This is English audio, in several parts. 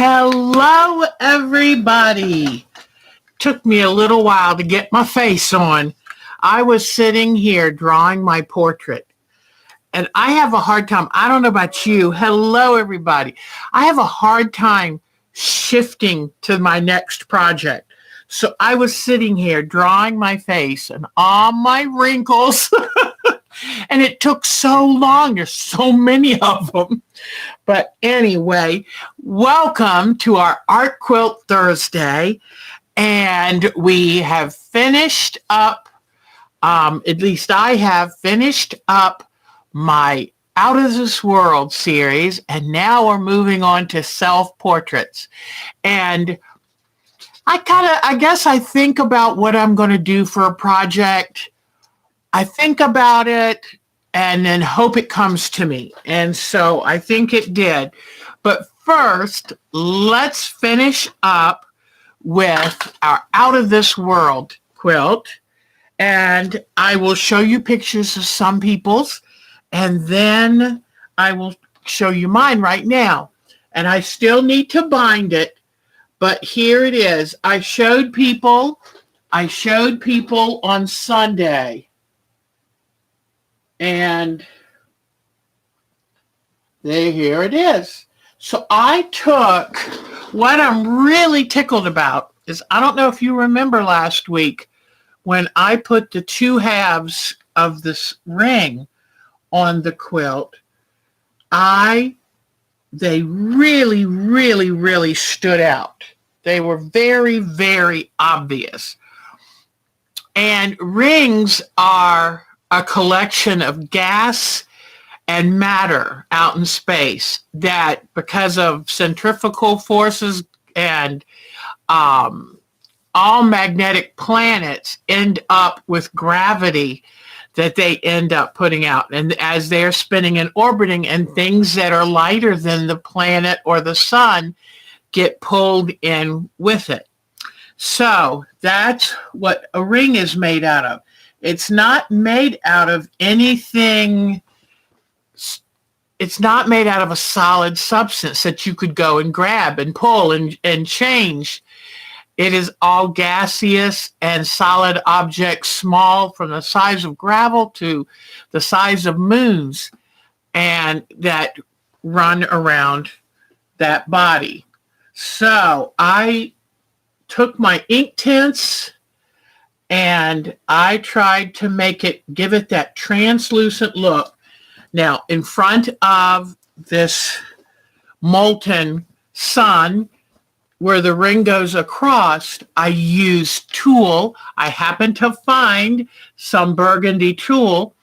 Hello, everybody. Took me a little while to get my face on. I was sitting here drawing my portrait, and I have a hard time. I don't know about you. Hello, everybody. I have a hard time shifting to my next project. So I was sitting here drawing my face and all my wrinkles, and it took so long. There's so many of them. But anyway, welcome to our Art Quilt Thursday. And we have finished up, at least I have finished up my Out of This World series. And now we're moving on to self-portraits. And I guess I think about what I'm going to do for a project. I think about it and then hope it comes to me. And so I think it did. But first, let's finish up with our Out of This World quilt. And I will show you pictures of some people's, and then I will show you mine right now. And I still need to bind it, but here it is. I showed people on Sunday. And here it is. So I took, what I'm really tickled about is, I don't know if you remember last week when I put the two halves of this ring on the quilt, they really, really, really stood out. They were very, very obvious. And rings are a collection of gas and matter out in space that, because of centrifugal forces and all magnetic planets, end up with gravity that they end up putting out. And as they're spinning and orbiting, and things that are lighter than the planet or the sun get pulled in with it. So that's what a ring is made out of. It's not made out of anything. It's not made out of a solid substance that you could go and grab and pull and change. It is all gaseous and solid objects, small from the size of gravel to the size of moons, and that run around that body. So I took my ink tints and I tried to give it that translucent look. Now, in front of this molten sun, where the ring goes across, I used tulle. I happened to find some burgundy tulle,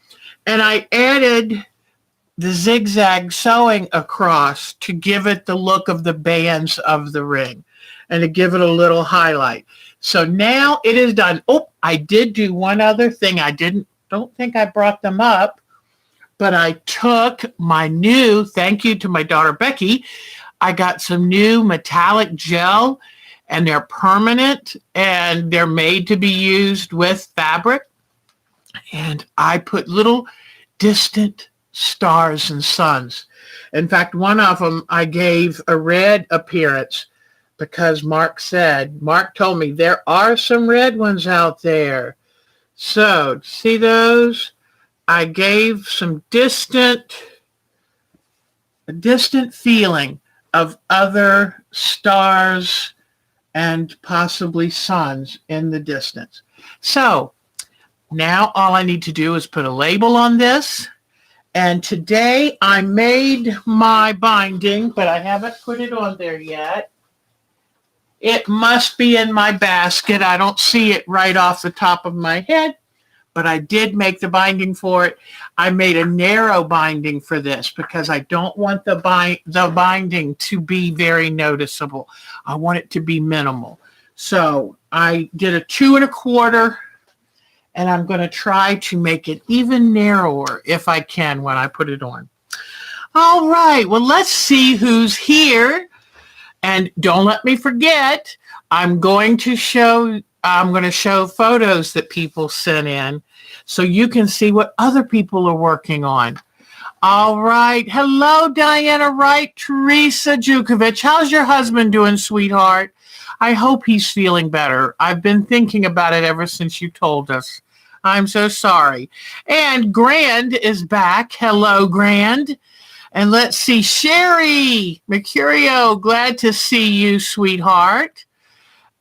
and I added the zigzag sewing across to give it the look of the bands of the ring and to give it a little highlight. So now it is done. Oh, I did do one other thing. Don't think I brought them up, but I took my new, thank you to my daughter Becky, I got some new metallic gel, and they're permanent and they're made to be used with fabric. And I put little distant stars and suns. In fact, one of them I gave a red appearance, because Mark told me there are some red ones out there. So, see those? I gave some a distant feeling of other stars and possibly suns in the distance. So, now all I need to do is put a label on this. And today I made my binding, but I haven't put it on there yet. It must be in my basket. I don't see it right off the top of my head, but I did make the binding for it. I made a narrow binding for this because I don't want the binding to be very noticeable. I want it to be minimal. So I did a 2 1/4, and I'm going to try to make it even narrower if I can when I put it on. All right, well, let's see who's here. And don't let me forget, I'm going to show photos that people sent in so you can see what other people are working on. All right. Hello, Diana Wright, Teresa Jukovic. How's your husband doing, sweetheart? I hope he's feeling better. I've been thinking about it ever since you told us. I'm so sorry. And Grand is back. Hello, Grand. And let's see, Sherry Mercurio, glad to see you, sweetheart.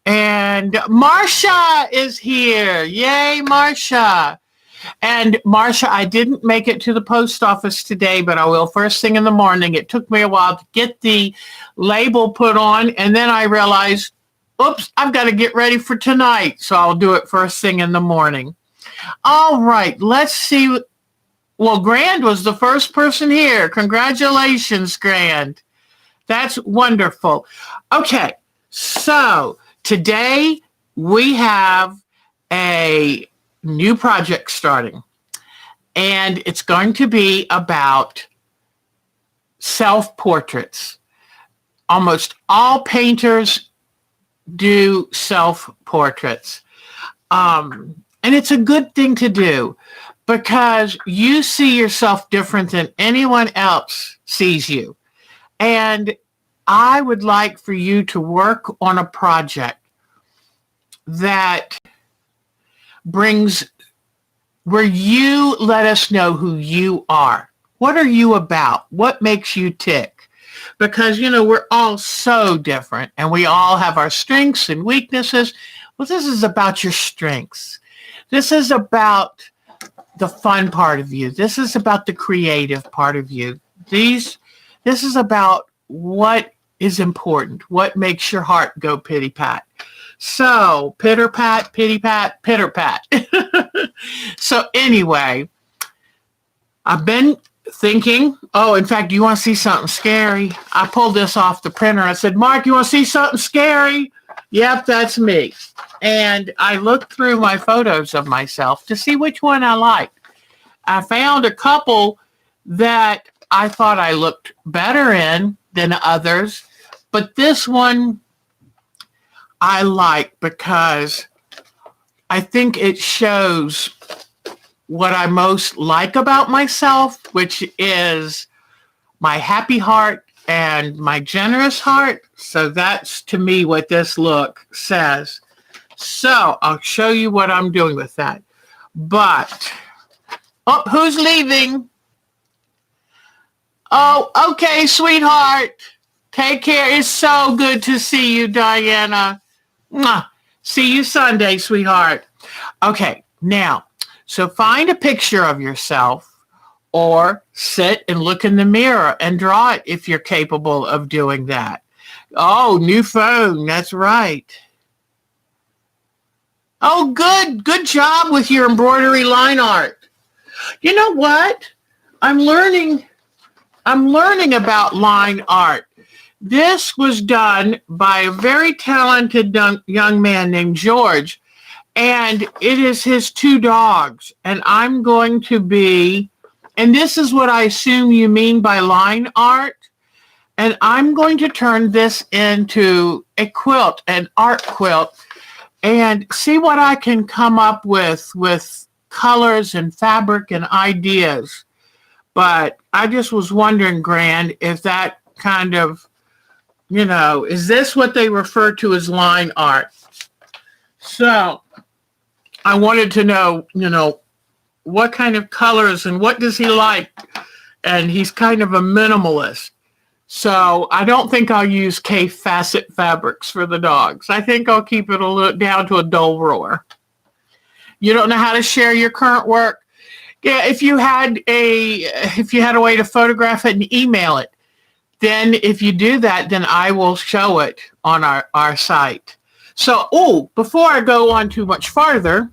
And Marsha is here. Yay, Marsha. And Marsha, I didn't make it to the post office today, but I will first thing in the morning. It took me a while to get the label put on, and then I realized, oops, I've got to get ready for tonight. So I'll do it first thing in the morning. All right, let's see. Well, Grand was the first person here. Congratulations, Grand. That's wonderful. Okay, so today we have a new project starting, and it's going to be about self-portraits. Almost all painters do self-portraits. And it's a good thing to do because you see yourself different than anyone else sees you. And I would like for you to work on a project that brings where you let us know who you are. What are you about? What makes you tick? Because, you know, we're all so different and we all have our strengths and weaknesses. Well, this is about your strengths. This is about the fun part of you. This is about the creative part of you. This is about what is important, what makes your heart go pitty-pat. So, pitter-pat, pitty-pat, pitter-pat. So anyway, I've been thinking, oh, in fact, do you want to see something scary? I pulled this off the printer. I said, Mark, you want to see something scary? Yep, that's me. And I looked through my photos of myself to see which one I liked. I found a couple that I thought I looked better in than others, but this one I like because I think it shows what I most like about myself, which is my happy heart and my generous heart. So that's to me what this look says. So I'll show you what I'm doing with that. But, oh, who's leaving? Oh, okay, sweetheart. Take care. It's so good to see you, Diana. Mwah. See you Sunday, sweetheart. Okay, now, so find a picture of yourself or sit and look in the mirror and draw it if you're capable of doing that. Oh, new phone. That's right. Oh, good. Good job with your embroidery line art. You know what? I'm learning about line art. This was done by a very talented young man named George, and it is his two dogs. And I'm going to be, and this is what I assume you mean by line art, and I'm going to turn this into a quilt, an art quilt, and see what I can come up with colors and fabric and ideas. But I just was wondering, Grand, if that kind of, you know, is this what they refer to as line art? So I wanted to know, you know, what kind of colors and what does he like? And he's kind of a minimalist. So I don't think I'll use K-facet fabrics for the dogs. I think I'll keep it a little down to a dull roar. You don't know how to share your current work? Yeah, if you had a way to photograph it and email it, then if you do that, then I will show it on our site. So, before I go on too much farther,